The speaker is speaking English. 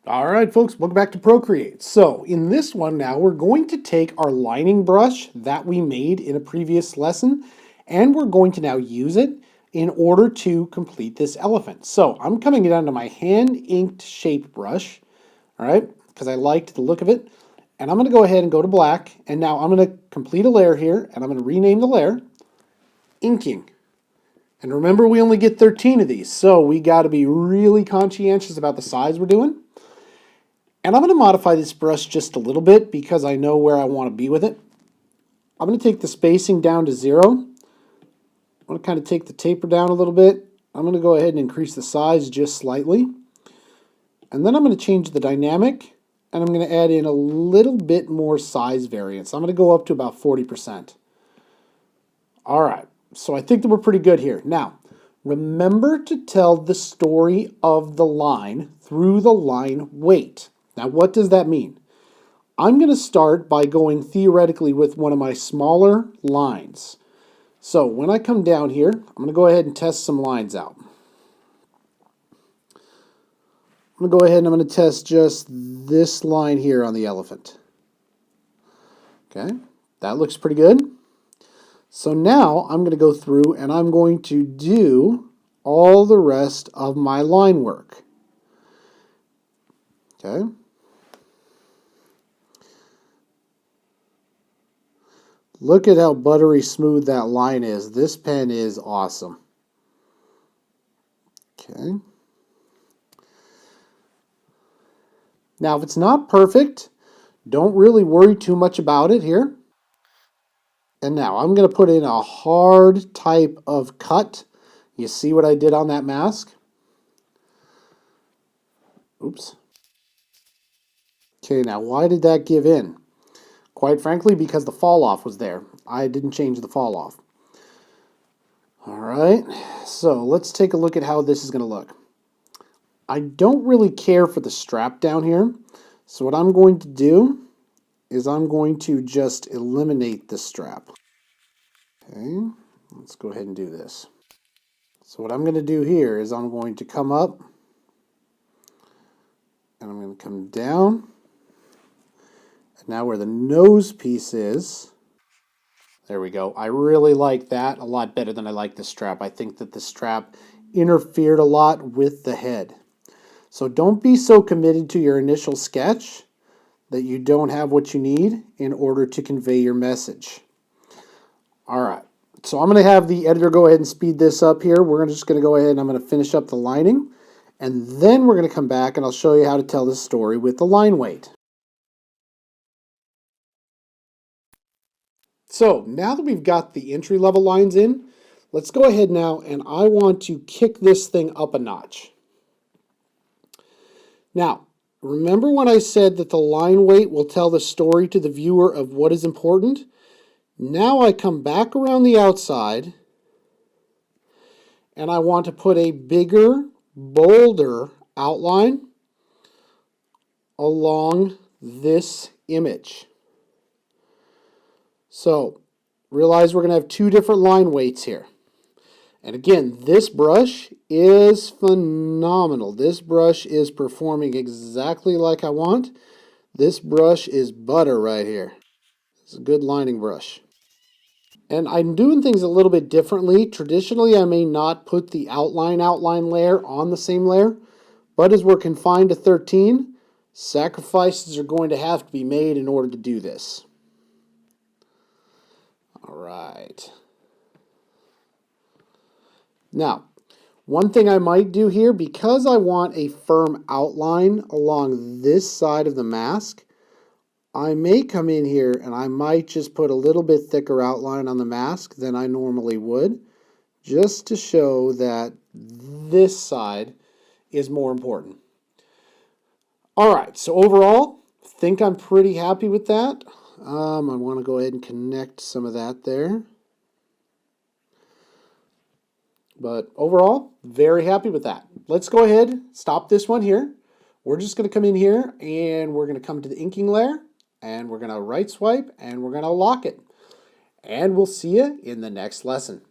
All right, folks, welcome back to Procreate. So in this one now, we're going to take our lining brush that we made in a previous lesson, and we're going to now use it in order to complete this elephant. So I'm coming down to my hand-inked shape brush, all right, because I liked the look of it. And I'm going to go ahead and go to black, and now I'm going to complete a layer here, and I'm going to rename the layer Inking. And remember, we only get 13 of these, so we got to be really conscientious about the size we're doing. And I'm going to modify this brush just a little bit because I know where I want to be with it. I'm going to take the spacing down to 0. I'm going to kind of take the taper down a little bit. I'm going to go ahead and increase the size just slightly. And then I'm going to change the dynamic, and I'm going to add in a little bit more size variance. I'm going to go up to about 40%. All right, so I think that we're pretty good here. Now, remember to tell the story of the line through the line weight. Now, what does that mean? I'm going to start by going theoretically with one of my smaller lines. So when I come down here, I'm going to go ahead and test some lines out. I'm going to go ahead and I'm going to test just this line here on the elephant. Okay, that looks pretty good. So now I'm going to go through and I'm going to do all the rest of my line work. Okay. Look at how buttery smooth that line is. This pen is awesome. Okay. Now, if it's not perfect, don't really worry too much about it here. And now I'm going to put in a hard type of cut. You see what I did on that mask? Oops. Okay, now why did that give in? Quite frankly, because the fall off was there. I didn't change the fall off. All right, so let's take a look at how this is going to look. I don't really care for the strap down here. So what I'm going to do is I'm going to just eliminate the strap. Okay, let's go ahead and do this. So what I'm going to do here is I'm going to come up and I'm going to come down. And now where the nose piece is, there we go. I really like that a lot better than I like the strap. I think that the strap interfered a lot with the head. So don't be so committed to your initial sketch that you don't have what you need in order to convey your message. All right, so I'm going to have the editor go ahead and speed this up here. We're just going to go ahead and I'm going to finish up the lining, and then we're going to come back and I'll show you how to tell this story with the line weight. So now that we've got the entry-level lines in, let's go ahead now and I want to kick this thing up a notch. Now, remember when I said that the line weight will tell the story to the viewer of what is important? Now I come back around the outside and I want to put a bigger, bolder outline along this image. So realize we're going to have two different line weights here. And again, this brush is phenomenal. This brush is performing exactly like I want. This brush is butter right here. It's a good lining brush. And I'm doing things a little bit differently. Traditionally, I may not put the outline layer on the same layer. But as we're confined to 13, sacrifices are going to have to be made in order to do this. All right. Now, one thing I might do here, because I want a firm outline along this side of the mask, I may come in here and I might just put a little bit thicker outline on the mask than I normally would, just to show that this side is more important. All right, so overall, I think I'm pretty happy with that. I want to go ahead and connect some of that there. But overall, very happy with that. Let's go ahead, stop this one here. We're just going to come in here and we're going to come to the inking layer and we're going to right swipe and we're going to lock it. And we'll see you in the next lesson.